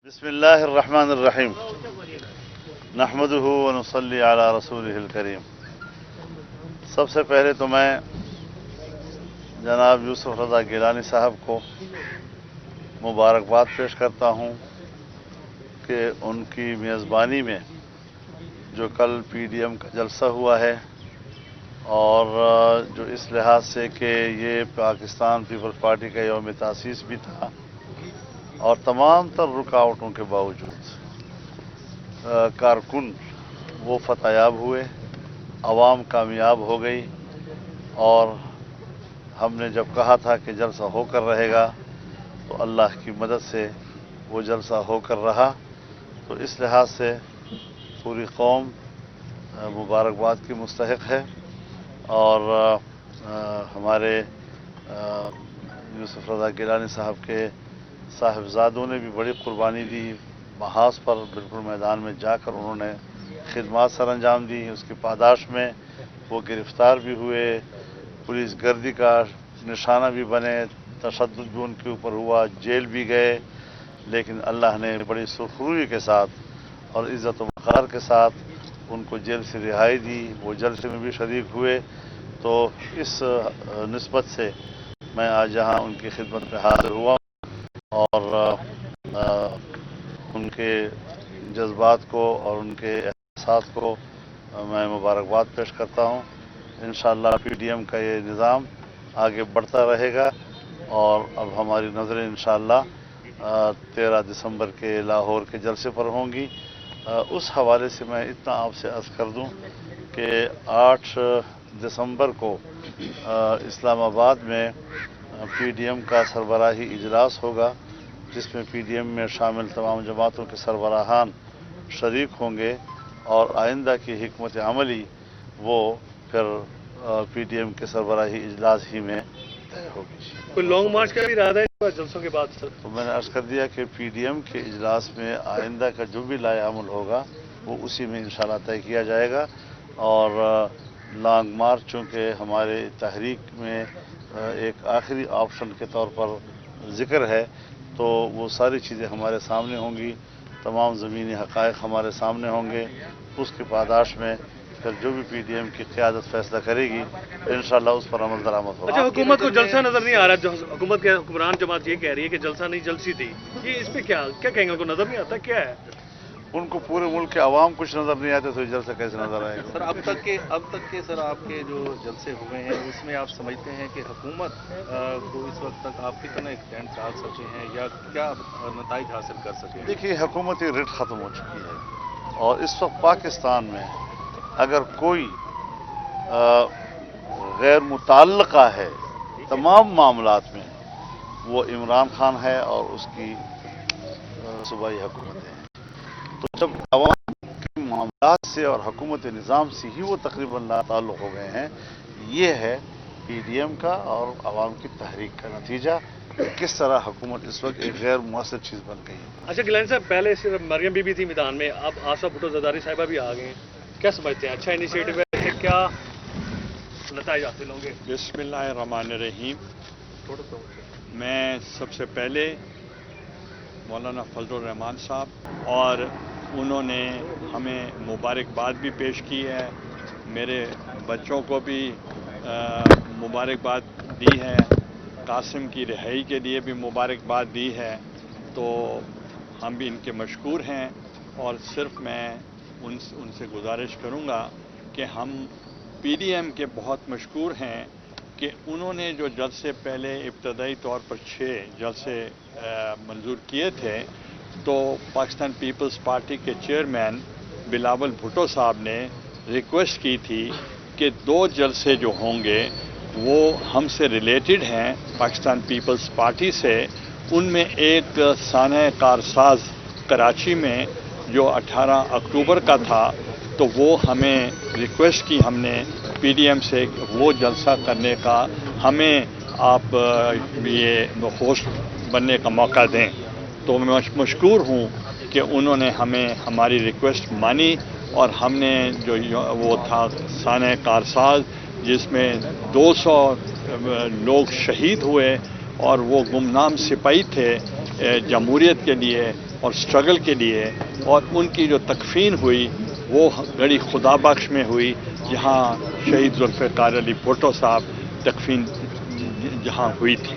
بسم اللہ الرحمن الرحیم نحمدہ ونصلی علی رسولہ الکریم۔ سب سے پہلے تو میں جناب یوسف رضا گیلانی صاحب کو مبارکباد پیش کرتا ہوں کہ ان کی میزبانی میں جو کل پی ڈی ایم کا جلسہ ہوا ہے، اور جو اس لحاظ سے کہ یہ پاکستان پیپلز پارٹی کا یوم تاسیس بھی تھا، اور تمام تر رکاوٹوں کے باوجود کارکن وہ فتح یاب ہوئے، عوام کامیاب ہو گئی، اور ہم نے جب کہا تھا کہ جلسہ ہو کر رہے گا تو اللہ کی مدد سے وہ جلسہ ہو کر رہا۔ تو اس لحاظ سے پوری قوم مبارکباد کی مستحق ہے، اور ہمارے یوسف رضا گیلانی صاحب کے صاحبزادوں نے بھی بڑی قربانی دی، محاذ پر بالکل میدان میں جا کر انہوں نے خدمات سر انجام دی۔ اس کی پاداش میں وہ گرفتار بھی ہوئے، پولیس گردی کا نشانہ بھی بنے، تشدد بھی ان کے اوپر ہوا، جیل بھی گئے، لیکن اللہ نے بڑی سرخروئی کے ساتھ اور عزت و وقار کے ساتھ ان کو جیل سے رہائی دی۔ وہ جلسے میں بھی شریک ہوئے۔ تو اس نسبت سے میں آج یہاں ان کی خدمت میں حاضر ہوا اور ان کے جذبات کو اور ان کے احساسات کو میں مبارکباد پیش کرتا ہوں۔ انشاءاللہ پی ڈی ایم کا یہ نظام آگے بڑھتا رہے گا، اور اب ہماری نظریں انشاءاللہ 13 دسمبر کے لاہور کے جلسے پر ہوں گی۔ اس حوالے سے میں اتنا آپ سے عرض کر دوں کہ 8 دسمبر کو اسلام آباد میں پی ڈی ایم کا سربراہی اجلاس ہوگا، جس میں پی ڈی ایم میں شامل تمام جماعتوں کے سربراہان شریک ہوں گے، اور آئندہ کی حکمت عملی وہ پھر پی ڈی ایم کے سربراہی اجلاس ہی میں طے ہوگی۔ کوئی لانگ مارچ کا بھی ارادہ ہے جلسوں کے بعد سر؟ تو میں نے عرض کر دیا کہ پی ڈی ایم کے اجلاس میں آئندہ کا جو بھی لائحہ عمل ہوگا وہ اسی میں انشاءاللہ طے کیا جائے گا، اور لانگ مارچ چونکہ ہمارے تحریک میں ایک آخری آپشن کے طور پر ذکر ہے، تو وہ ساری چیزیں ہمارے سامنے ہوں گی، تمام زمینی حقائق ہمارے سامنے ہوں گے۔ اس کی پاداش میں پھر جو بھی پی ڈی ایم کی قیادت فیصلہ کرے گی انشاءاللہ اس پر عمل درآمد ہوگا۔ اچھا، حکومت کو جلسہ نظر نہیں آ رہا، حکومت کے حکمران جماعت یہ کہہ رہی ہے کہ جلسہ نہیں جلسی تھی، یہ اس پہ کیا کہیں گے؟ ان کو نظر نہیں آتا کیا ہے؟ ان کو پورے ملک کے عوام کچھ نظر نہیں آتے تو یہ جلسہ کیسے نظر آئے گا؟ سر اب تک کے سر آپ کے جو جلسے ہوئے ہیں اس میں آپ سمجھتے ہیں کہ حکومت کو اس وقت تک آپ کتنا ایکسٹینڈ ڈال سکتے ہیں یا کیا نتائج حاصل کر سکیں؟ دیکھیے، حکومتی رٹ ختم ہو چکی ہے، اور اس وقت پاکستان میں اگر کوئی غیر متعلقہ ہے تمام معاملات میں وہ عمران خان ہے اور اس کی صوبائی حکومت ہے۔ تو جب عوام کے معاملات سے اور حکومت نظام سے ہی وہ تقریباً لا تعلق ہو گئے ہیں، یہ ہے پی ڈی ایم کا اور عوام کی تحریک کا نتیجہ کہ کس طرح حکومت اس وقت ایک غیر مؤثر چیز بن گئی ہے۔ اچھا گیلانی صاحب، پہلے صرف مریم بی بی تھی میدان میں، اب آصف بھٹو زرداری صاحبہ بھی آ گئے ہیں، کیا سمجھتے ہیں؟ اچھا انیشیٹو ہے، اس سے کیا نتائج حاصل ہوں گے؟ بسم اللہ الرحمن الرحیم۔ میں سب سے پہلے مولانا فضل الرحمان صاحب، اور انہوں نے ہمیں مبارکباد بھی پیش کی ہے، میرے بچوں کو بھی مبارکباد دی ہے، قاسم کی رہائی کے لیے بھی مبارکباد دی ہے، تو ہم بھی ان کے مشکور ہیں، اور صرف میں ان سے گزارش کروں گا کہ ہم پی ڈی ایم کے بہت مشکور ہیں کہ انہوں نے جو جلسے پہلے ابتدائی طور پر 6 جلسے منظور کیے تھے، تو پاکستان پیپلز پارٹی کے چیئرمین بلاول بھٹو صاحب نے ریکویسٹ کی تھی کہ 2 جلسے جو ہوں گے وہ ہم سے ریلیٹڈ ہیں، پاکستان پیپلز پارٹی سے۔ ان میں ایک سانحہ کارساز کراچی میں جو 18 اکتوبر کا تھا، تو وہ ہمیں ریکویسٹ کی ہم نے پی ڈی ایم سے وہ جلسہ کرنے کا، ہمیں آپ یہ ہوسٹ بننے کا موقع دیں۔ تو میں مشکور ہوں کہ انہوں نے ہمیں ہماری ریکویسٹ مانی، اور ہم نے جو وہ تھا سانحہ کارساز جس میں 200 لوگ شہید ہوئے اور وہ گمنام سپاہی تھے، जमहूरियत के लिए और स्ट्रगल के लिए, और उनकी जो तकफीन हुई वो गड़ी खुदा बख्श में हुई, जहाँ शहीद जुल्फ़िकार अली भुट्टो साहब तकफीन जहाँ हुई थी।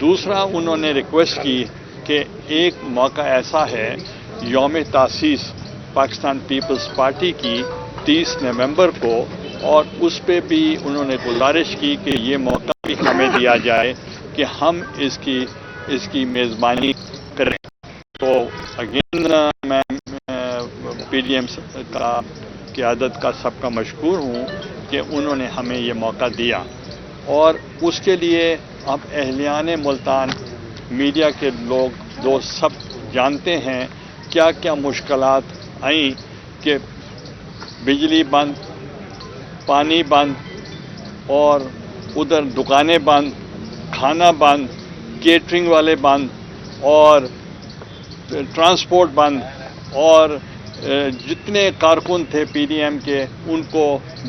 दूसरा, उन्होंने रिक्वेस्ट की कि एक मौका ऐसा है, यौम तासीस पाकिस्तान पीपल्स पार्टी की 30 नवंबर को, और उस पे भी उन्होंने गुजारिश की कि ये मौका भी हमें दिया जाए कि हम इसकी मेज़बानी करें। तो अगेन मैं पीडीएम का क़यादत का सबका मशकूर हूँ कि उन्होंने हमें ये मौका दिया, और उसके लिए अब अहलियान मुल्तान, मीडिया के लोग दोस्त सब जानते हैं क्या क्या मुश्किलात आई कि बिजली बंद, पानी बंद, और उधर दुकानें बंद, खाना बंद, केटरिंग वाले बंद, और ट्रांसपोर्ट बंद, और जितने कारकुन थे पीडीएम के उनको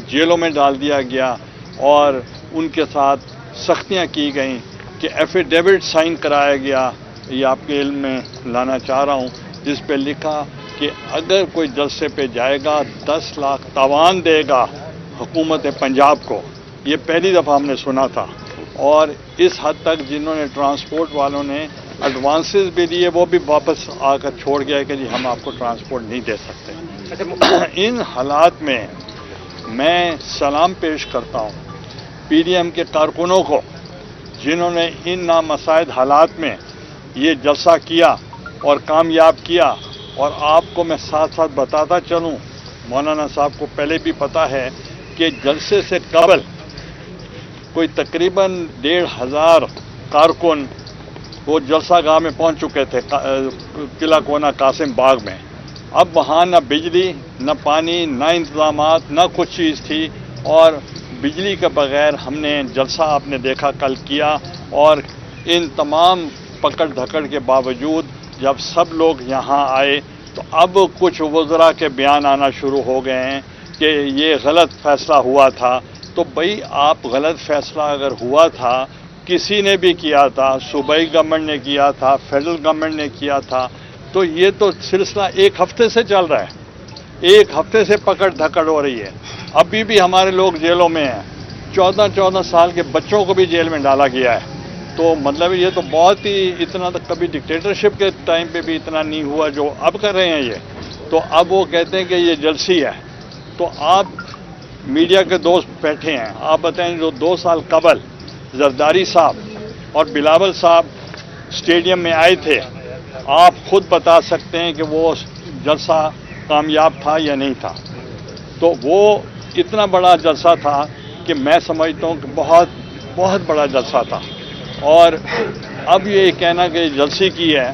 जेलों में डाल दिया गया, और उनके साथ सख्तियां की गईं कि एफिडेविट साइन कराया गया। ये आपके इल्म में लाना चाह रहा हूँ, जिस पे लिखा कि अगर कोई जलसे पे जाएगा 10 लाख तावान देगा हुकूमत पंजाब को। ये पहली दफ़ा हमने सुना था, और इस हद तक जिन्होंने ट्रांसपोर्ट वालों ने एडवांसेस भी दिए वो भी वापस आकर छोड़ गया कि जी हम आपको ट्रांसपोर्ट नहीं दे सकते। इन हालात में मैं सलाम पेश करता हूँ पीडीएम के कारकुनों को, जिन्होंने इन नामसाइद हालात में ये जलसा किया और कामयाब किया। और आपको मैं साथ साथ बताता चलूँ, मौलाना साहब को पहले भी पता है कि जलसे से कबल कोई तकरीबन 1500 कारकुन वो जलसा गाह में पहुंच चुके थे, किला कोना कासिम बाग में। अब वहाँ न बिजली, न पानी, न इंतजामात, न कुछ चीज़ थी, और बिजली के बगैर हमने जलसा आपने देखा कल किया। और इन तमाम पकड़ धकड़ के बावजूद जब सब लोग यहाँ आए तो अब कुछ वज़रा के बयान आना शुरू हो गए हैं कि ये गलत फ़ैसला हुआ था। तो भाई आप गलत फ़ैसला अगर हुआ था, किसी ने भी किया था, सूबाई गवर्नमेंट ने किया था, फेडरल गवर्नमेंट ने किया था, तो ये तो सिलसिला 1 हफ्ते से चल रहा है। 1 हफ्ते से पकड़ धकड़ हो रही है। अभी भी हमारे लोग जेलों में हैं, 14-14 साल के बच्चों को भी जेल में डाला गया है। तो मतलब ये तो बहुत ही, इतना तो कभी डिक्टेटरशिप के टाइम पे भी इतना नहीं हुआ जो अब कर रहे हैं ये। तो अब वो कहते हैं कि ये जलसी है। तो आप मीडिया के दोस्त बैठे हैं, आप बताएं जो 2 साल कबल जरदारी साहब और बिलावल साहब स्टेडियम में आए थे, आप खुद बता सकते हैं कि वो जलसा कामयाब था या नहीं था। तो वो इतना बड़ा जलसा था कि मैं समझता हूँ कि बहुत बहुत बड़ा जलसा था। और अब ये कहना कि जलसी की है,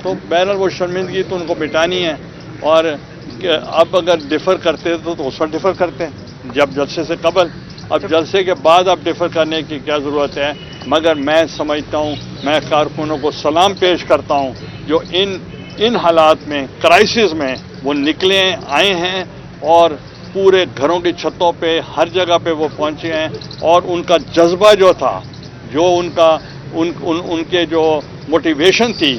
तो बहरहाल वो शर्मिंदगी तो उनको मिटानी है। और अब अगर डिफ़र करते तो उस पर डिफ़र करते हैं जब जलसे से कबल। अब जलसे के बाद अब डिफ़र करने की क्या ज़रूरत है। मगर मैं समझता हूँ, मैं कारकुनों को सलाम पेश करता हूँ जो इन हालात में, क्राइसिस में वो निकले आए हैं, और पूरे घरों की छतों पे, हर जगह पे वो पहुँचे हैं। और उनका जज्बा जो था, जो उनके जो मोटिवेशन थी,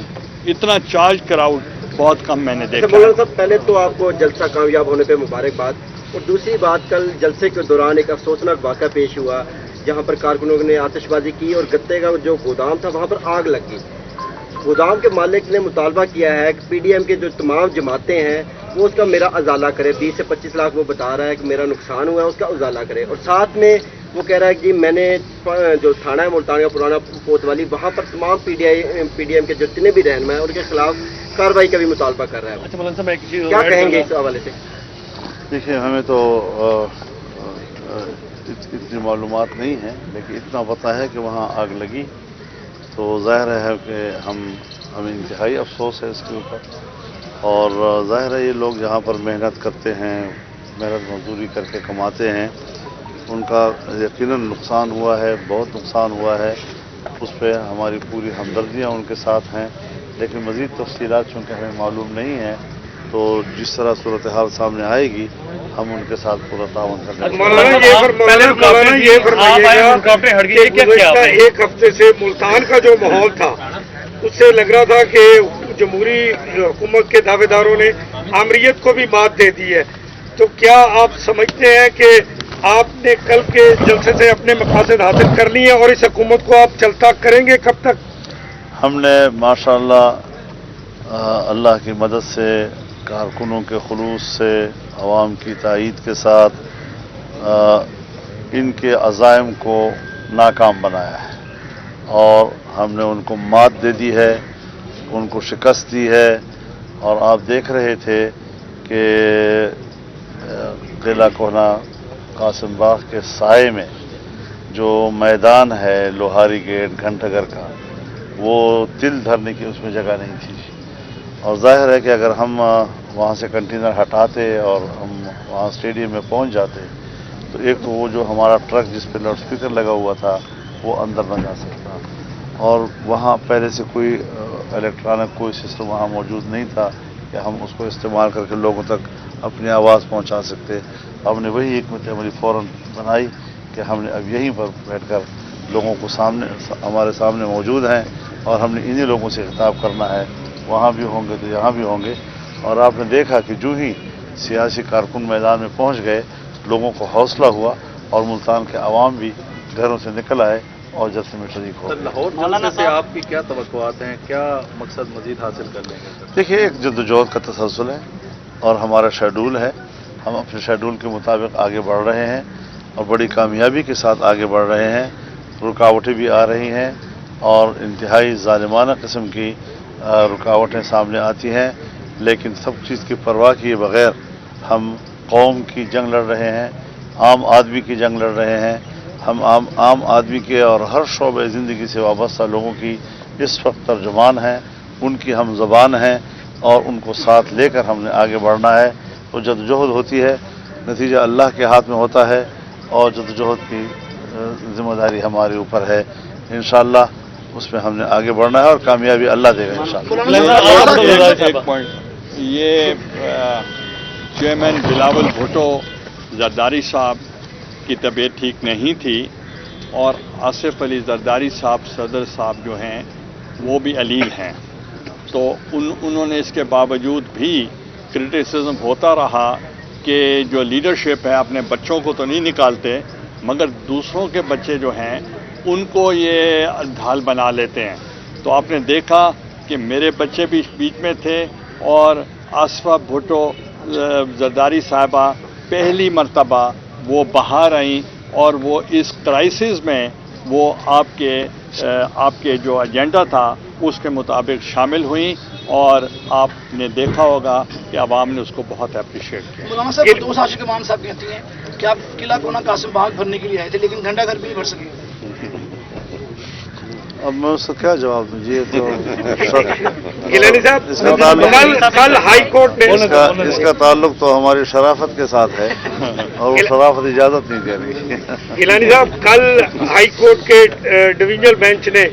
इतना चार्ज क्राउड बहुत कम मैंने देखा। मौलाना साहब, पहले तो आपको जलसा कामयाब होने पे मुबारकबाद। और दूसरी बात, कल जलसे के दौरान एक अफसोसनाक वाक़ा पेश हुआ जहां पर कारकुनों ने आतिशबाजी की और गत्ते का जो गोदाम था वहां पर आग लग गई। गोदाम के मालिक ने मुतालबा किया है कि पीडीएम के जो तमाम जमातें हैं वो उसका मेरा उजाला करे। 20 से 25 लाख वो बता रहा है कि मेरा नुकसान हुआ है, उसका उजाला करे। और साथ में वो कह रहा है कि मैंने जो थाना है मुल्तान का पुराना कोतवाली, वहाँ पर तमाम पीडीएम के जितने भी रहनुमा हैं उनके खिलाफ कार्रवाई का भी मुतालबा कर रहा है। अच्छा मौलाना साहब, मैं किसी क्या कहेंगे इस हवाले से? देखिए, हमें तो इतनी मालूमात नहीं है, लेकिन इतना पता है कि वहाँ आग लगी। तो ज़ाहिर है कि हमें इंतहाई अफसोस है इसके ऊपर। और ज़ाहिर है ये लोग जहाँ पर मेहनत करते हैं, मेहनत मजदूरी करके कमाते हैं, उनका यकीनन नुकसान हुआ है, बहुत नुकसान हुआ है। उस पर हमारी पूरी हमदर्दियाँ उनके साथ हैं। लेकिन मज़ीद तफसीलात चूँकि हमें मालूम नहीं है, तो जिस तरह सूरत हाल सामने आएगी हम उनके साथ पूरा ताउन करेंगे। एक हफ्ते से मुल्तान का जो माहौल था उससे लग रहा था कि जमहूरी हुकूमत के दावेदारों ने आमरीत को भी मात दे दी है। तो क्या आप समझते हैं कि आपने कल के जलसे से अपने मकासद हासिल कर लिए हैं और इस हुकूमत को आप चलता करेंगे कब तक? हमने माशाअल्लाह अल्लाह की मदद से, कारकुनों के खुलूस से, अवाम की तायीद के साथ इनके अज़ाइम को नाकाम बनाया है और हमने उनको मात दे दी है, उनको शिकस्त दी है। और आप देख रहे थे कि किला कोहना कासिम बाग के साए में जो मैदान है लोहारी गेट घंटाघर का, वो तिल धरने की उसमें जगह नहीं थी। और जाहिर है कि अगर हम वहाँ से कंटेनर हटाते और हम वहाँ स्टेडियम में पहुँच जाते तो एक तो वो जो हमारा ट्रक जिस पे लाउड स्पीकर लगा हुआ था वो अंदर न जा सकता, और वहाँ पहले से कोई इलेक्ट्रॉनिक कोई सिस्टम वहाँ मौजूद नहीं था कि हम उसको इस्तेमाल करके लोगों तक अपनी आवाज़ पहुँचा सकते। हमने वही हिकमत अमली फ़ौरन बनाई कि हमने अब यहीं पर बैठकर लोगों को हमारे सामने मौजूद हैं और हमने इन्हीं लोगों से खिताब करना है, वहाँ भी होंगे तो यहाँ भी होंगे। और आपने देखा कि जो ही सियासी कारकुन मैदान में पहुँच गए, लोगों को हौसला हुआ और मुल्तान के अवाम भी घरों से निकल आए और जलसे में शरीक हो। लाहौर जलसे से आपकी क्या तवक्कुआत हैं, क्या मकसद मजीद हासिल कर लेंगे? देखिए, एक जद्दोजहद का तसलसल है और हमारा शेड्यूल है। हम अपने शेड्यूल के मुताबिक आगे बढ़ रहे हैं और बड़ी कामयाबी के साथ आगे बढ़ रहे हैं। रुकावटें भी आ रही हैं और इंतहाई ज़ालिमाना किस्म की रुकावटें सामने आती हैं, लेकिन सब चीज़ की परवाह किए बगैर हम कौम की जंग लड़ रहे हैं, आम आदमी की जंग लड़ रहे हैं। हम आम आदमी के और हर शोबे ज़िंदगी से वाबस्ता लोगों की इस वक्त तर्जुमान हैं, उनकी हम ज़बान हैं और उनको साथ लेकर हमने आगे बढ़ना है। तो जद्दोजहद होती है, नतीजा अल्लाह के हाथ में होता है और जद्दोजहद की जिम्मेदारी हमारे ऊपर है। इंशाअल्लाह उसमें हमने आगे बढ़ना है और कामयाबी अल्लाह देगा इंशाअल्लाह। एक पॉइंट, ये चेयरमैन बिलावल भुट्टो जरदारी साहब की तबीयत ठीक नहीं थी और आसिफ अली जरदारी साहब सदर साहब जो हैं वो भी अलील हैं, तो उन्होंने इसके बावजूद भी क्रिटिसिज्म होता रहा कि जो लीडरशिप है अपने बच्चों को तो नहीं निकालते मगर दूसरों के बच्चे जो हैं उनको ये ढाल बना लेते हैं। तो आपने देखा कि मेरे बच्चे भी बीच में थे और आसफा भुट्टो जरदारी साहिबा पहली मर्तबा वो बाहर आई और वो इस क्राइसिस में वो आपके जो एजेंडा था उसके मुताबिक शामिल हुई और आपने देखा होगा कि आवाम ने उसको बहुत अप्रिशिएट किया। मौलाना साहब, दो आशिक मान साहब कहती हैं कि आप किला कोना कासिम बाग भरने के लिए आए थे लेकिन घंटाघर भी नहीं भर सके। अब मैं उसको क्या जवाब दूँ? ये तो गिलानी साहब, कल हाई कोर्ट ने इसका ताल्लुक तो हमारी शराफत के साथ है और वो शराफत इजाजत नहीं दे रही। गिलानी साहब, कल हाई कोर्ट के डिवीजनल बेंच ने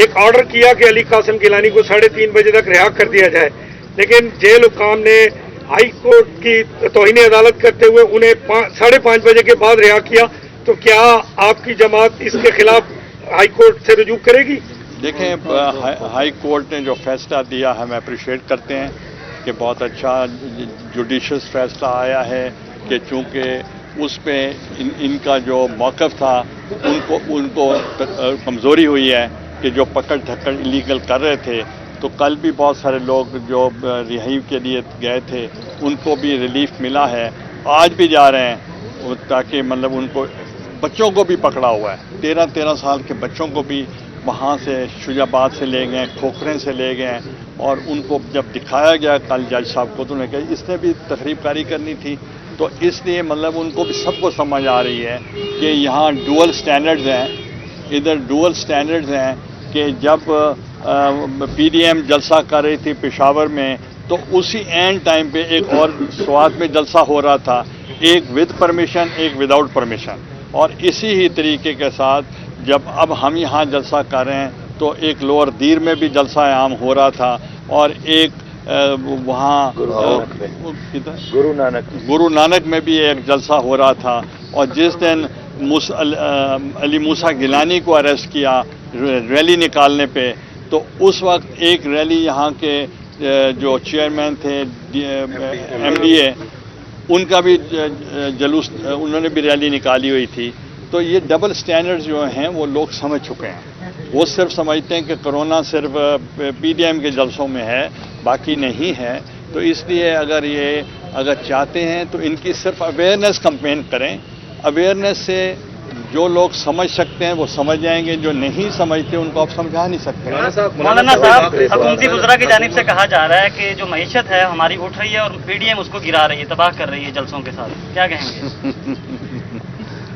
एक ऑर्डर किया कि अली कासिम गिलानी को 3:30 बजे तक रिहा कर दिया जाए, लेकिन जेल हुकाम ने हाई कोर्ट की तौहीन अदालत करते हुए उन्हें 5:30 बजे के बाद रिहा किया। तो क्या आपकी जमात इसके खिलाफ हाई कोर्ट से रुजू करेगी? देखें, हाई कोर्ट ने जो फैसला दिया हम अप्रिशिएट करते हैं कि बहुत अच्छा जुडिशियस फैसला आया है कि चूँकि उस पर इनका जो मौक़िफ़ था उनको कमज़ोरी हुई है कि जो पकड़ धक्कड़ इलीगल कर रहे थे। तो कल भी बहुत सारे लोग जो रिहाई के लिए गए थे उनको भी रिलीफ मिला है, आज भी जा रहे हैं ताकि मतलब उनको बच्चों को भी पकड़ा हुआ है, 13 साल के बच्चों को भी वहाँ से शुजाबाद से ले गए, खोखरे से ले गए और उनको जब दिखाया गया कल जज साहब को तो उन्होंने कहा इसने भी तकरीबकारी करनी थी। तो इसलिए मतलब उनको भी सबको समझ आ रही है कि यहाँ डुअल स्टैंडर्ड्स हैं, इधर डुअल स्टैंडर्ड्स हैं कि जब PDM जलसा कर रही थी पेशावर में तो उसी एंड टाइम पे एक और स्वात में जलसा हो रहा था, एक विद परमिशन एक विदाउट परमिशन, और इसी ही तरीके के साथ जब अब हम यहाँ जलसा कर रहे हैं तो एक लोअर दीर में भी जलसा आम हो रहा था और एक वहाँ गुरु नानक में भी एक जलसा हो रहा था। और जिस दिन अली मूसा गिलानी को अरेस्ट किया रैली निकालने पे तो उस वक्त एक रैली यहाँ के जो चेयरमैन थे MDA, उनका भी जलूस, उन्होंने भी रैली निकाली हुई थी। तो ये डबल स्टैंडर्ड्स जो हैं वो लोग समझ चुके हैं। वो सिर्फ समझते हैं कि कोरोना सिर्फ PDM के जलसों में है, बाकी नहीं है। तो इसलिए अगर चाहते हैं तो इनकी सिर्फ अवेयरनेस कैंपेन करें। अवेयरनेस से जो लोग समझ सकते हैं वो समझ जाएंगे, जो नहीं समझते उनको आप समझा नहीं सकते। मौलाना साहब, हुकूमती वज़रा की जानिब से कहा जा रहा है कि जो मईशत है हमारी उठ रही है और PDM उसको गिरा रही है, तबाह कर रही है जलसों के साथ, क्या कहेंगे?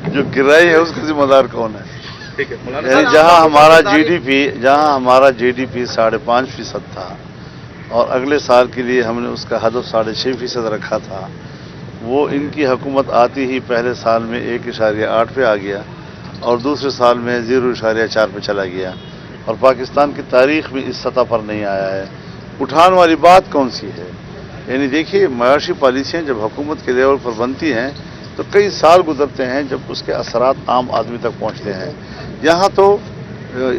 जो गिराई है उसका जिम्मेदार कौन है? ठीक है मौलाना यानी साहब, जहां हमारा GDP 5.5% था और अगले साल के लिए हमने उसका हदफ 6.5% रखा था, वो इनकी हुकूमत आती ही पहले साल में 1.8 पे आ गया और दूसरे साल में 0.4 पे चला गया और पाकिस्तान की तारीख में इस सतह पर नहीं आया है। उठान वाली बात कौन सी है? यानी देखिए, माशी पॉलिसियाँ जब हुकूमत के लेवल पर बनती हैं तो कई साल गुजरते हैं जब उसके असरात आम आदमी तक पहुँचते हैं। यहाँ तो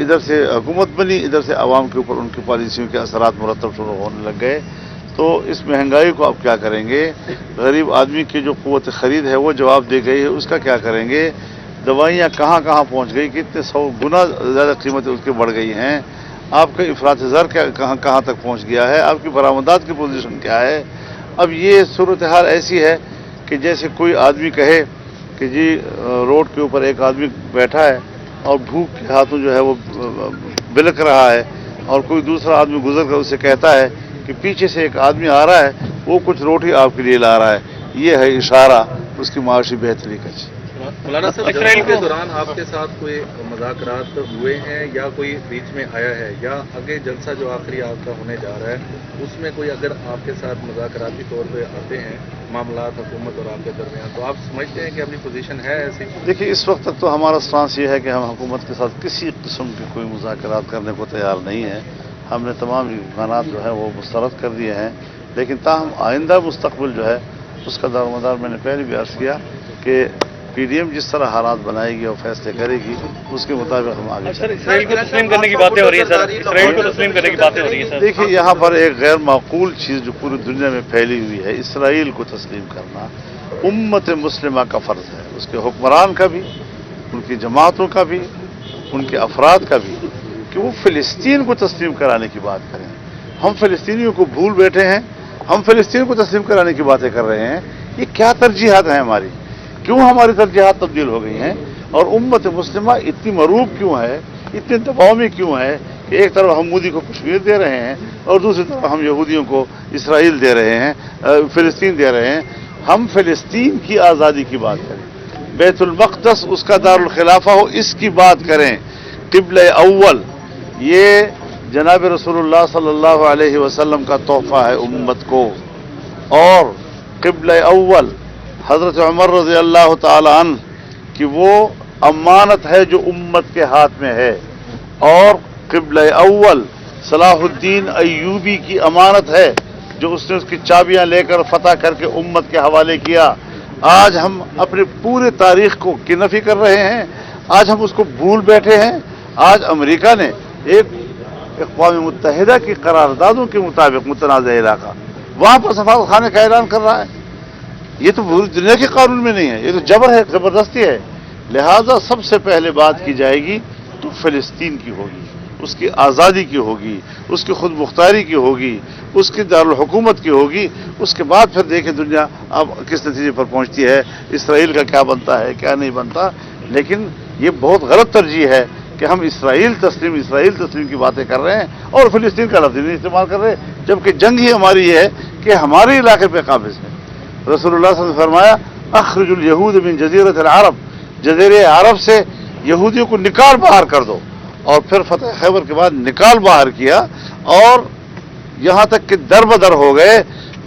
इधर से हुकूमत बनी, इधर से आवाम के ऊपर उनकी पॉलिसियों के असरात मुरतब शुरू होने लग गए। तो इस महंगाई को आप क्या करेंगे? गरीब आदमी की जो क़ुव्वत ख़रीद है वो जवाब दे गई है, उसका क्या करेंगे? दवाइयाँ कहाँ कहाँ पहुँच गई, कितने 100 गुना ज़्यादा कीमतें उसकी बढ़ गई हैं। आपका इफ़रात ज़र क्या कहाँ कहाँ तक पहुँच गया है, आपकी बरामदात की पोजीशन क्या है। अब ये सूरत हाल ऐसी है कि जैसे कोई आदमी कहे कि जी रोड के ऊपर एक आदमी बैठा है और भूख के हाथों जो है वो बिलक रहा है और कोई दूसरा आदमी गुजर कर उसे कहता है कि पीछे से एक आदमी आ रहा है, वो कुछ रोटी आपके लिए ला रहा है। ये है इशारा उसकी माशी बेहतरी का। मौलाना साहब, इसराइल के दौरान आपके साथ कोई मुज़ाकरात हुए हैं या कोई बीच में आया है, या आगे जलसा जो आखिरी आपका होने जा रहा है उसमें कोई अगर आपके साथ मुज़ाकराती तौर पे आते हैं मामलात हुकूमत और आपके दरमियान, तो आप समझते हैं कि अपनी पोजीशन है ऐसी? देखिए, इस वक्त तक तो हमारा स्टांस ये है कि हम हुकूमत के साथ किसी किस्म के कोई मुज़ाकरात करने को तैयार नहीं है। हमने तमाम इम्कानात जो है वो मुस्तरद कर दिए हैं, लेकिन ताहम आइंदा मुस्तकबिल जो है उसका दारोमदार मैंने पहले भी अर्ज़ किया कि PDM जिस तरह हालात बनाएगी और फैसले करेगी उसके मुताबिक हम आगे सर, इसराइल को तस्लीम करने की बातें हो रही है सर, इसराइल को तस्लीम करने की बातें हो रही है सर। देखिए, यहाँ पर एक गैर माकूल चीज़ जो पूरी दुनिया में फैली हुई है, इसराइल को तस्लीम करना उम्मत मुस्लिमा का फ़र्ज़ है, उसके हुक्मरान का भी, उनकी जमातों का भी, उनके अफराद का भी, कि वो फ़िलिस्तीन को तस्लीम कराने की बात करें। हम फ़िलिस्तीनियों को भूल बैठे हैं, हम फ़िलिस्तीन को तस्लीम कराने की बातें कर रहे हैं। ये क्या तरजीहात हैं हमारी? क्यों हमारी तरजीहात तब्दील हो गई हैं? और उम्मत मुस्लिमा इतनी मरूब क्यों है, इतने दबाव में क्यों है कि एक तरफ हम मोदी को कश्मीर दे रहे हैं और दूसरी तरफ हम यहूदियों को इसराइल दे रहे हैं, फ़िलिस्तीन दे रहे हैं। हम फ़िलिस्तीन की आज़ादी की बात करें, बैतुल मक़दस उसका दारुल खिलाफा हो, इसकी बात करें। क़िबला अव्वल ये जनाब रसूलुल्लाह सल्लल्लाहु अलैहि वसल्लम का तोहफ़ा है उम्मत को, और क़िबला अव्वल हज़रत उमर रज़ियल्लाहु ताला अन्हु कि वो अमानत है जो उम्मत के हाथ में है, और क़िबला अव्वल सलाहुद्दीन अय्यूबी की अमानत है जो उसने उसकी चाबियां लेकर फतह करके उम्मत के हवाले किया। आज हम अपने पूरे तारीख को की नफ़ी कर रहे हैं, आज हम उसको भूल बैठे हैं। आज अमेरिका ने एक अक़वाम मुत्तहिदा की करारदादों के मुताबिक मुतनाज़ इलाका, वहाँ पर सफारत खाने का ऐलान कर रहा है। ये तो पूरी दुनिया के कानून में नहीं है, ये तो जबर है, ज़बरदस्ती है। लिहाजा सबसे पहले बात की जाएगी तो फ़िलिस्तीन की होगी, उसकी आज़ादी की होगी, उसकी खुद मुख्तारी की होगी, उसकी दारुल हुकूमत की होगी। उसके बाद फिर देखें दुनिया अब किस नतीजे पर पहुँचती है, इसराइल का क्या बनता है क्या नहीं बनता। लेकिन ये बहुत गलत तरजीह है कि हम इसराइल तस्लीम की बातें कर रहे हैं और फ़िलिस्तीन का लफ्ज़ नहीं इस्तेमाल कर रहे, जबकि जंग ही हमारी ये है कि हमारे इलाके पर काबिज़ है। रसूलुल्लाह सल्लल्लाहु अलैहि वसल्लम ने फरमाया, अखरुजुल यहूद मिन जज़ीरतिल अरब, जज़ीरे अरब से यहूदियों को निकाल बाहर कर दो। और फिर फतह खैबर के बाद निकाल बाहर किया और यहाँ तक कि दर बदर हो गए।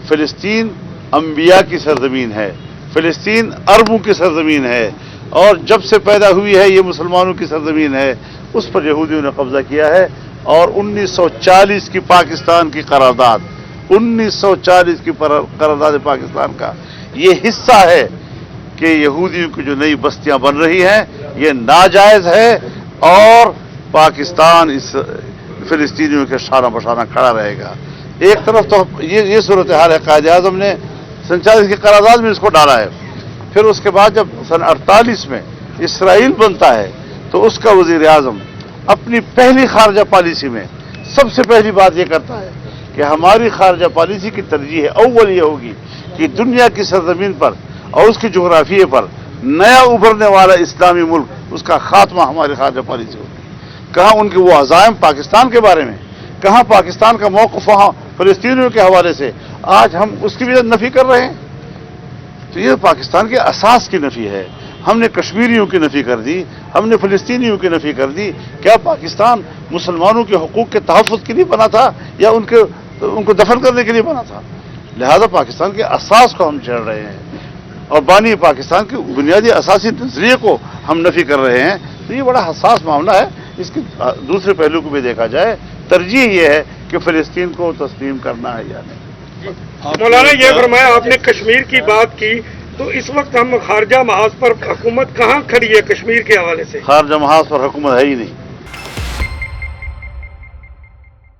फ़िलिस्तीन अंबिया की सरजमीन है, फ़िलिस्तीन अरबों की सरजमीन है, और जब से पैदा हुई है ये मुसलमानों की सरजमीन है। उस पर यहूदियों ने कब्जा किया है। और 1940 की पाकिस्तान की करारदाद, 1940 की करारदाद पाकिस्तान का ये हिस्सा है कि यहूदियों की जो नई बस्तियां बन रही हैं ये नाजायज़ है, और पाकिस्तान इस फिलिस्तीनियों के शाना बशाना खड़ा रहेगा। एक तरफ तो ये सूरत हाल है, कायद आज़म ने 47 की करारदाद में इसको डाला है, फिर उसके बाद जब सन 48 में इसराइल बनता है तो उसका वज़ीर आज़म अपनी पहली खारजा पॉलिसी में सबसे पहली बात ये करता है कि हमारी खारजा पॉलिसी की तरजीह अव्वल ये होगी कि दुनिया की सरजमीन पर और उसके जोग्राफिए पर नया उभरने वाला इस्लामी मुल्क, उसका खात्मा हमारी खारजा पॉलिसी होगी। कहाँ उनके वो अज़ाइम पाकिस्तान के बारे में, कहाँ पाकिस्तान का मौक़िफ़ वहाँ फ़लस्तीनियों के हवाले से, आज हम उसकी भी नफ़ी कर रहे हैं। तो ये पाकिस्तान के असास की नफ़ी है। हमने कश्मीरियों की नफ़ी कर दी, हमने फ़लस्तीनियों की नफ़ी कर दी। क्या पाकिस्तान मुसलमानों के हकूक़ के तहफ़्फ़ुज़ के लिए बना था या उनको दफन करने के लिए बना था? लिहाजा पाकिस्तान के असास को हम छेड़ रहे हैं और बानी पाकिस्तान के बुनियादी असासी नज़रिए को हम नफ़ी कर रहे हैं। तो ये बड़ा हसास मामला है। इसके दूसरे पहलू को भी देखा जाए, तरजीह ये है कि फ़लस्तीन को तस्लीम करना है या नहीं। मौलाना ये फरमाया, आपने कश्मीर की बात की, तो इस वक्त हम खारजा महाज पर हुकूमत कहाँ खड़ी है कश्मीर के हवाले से? खारजा महाज पर हुकूमत है ही नहीं।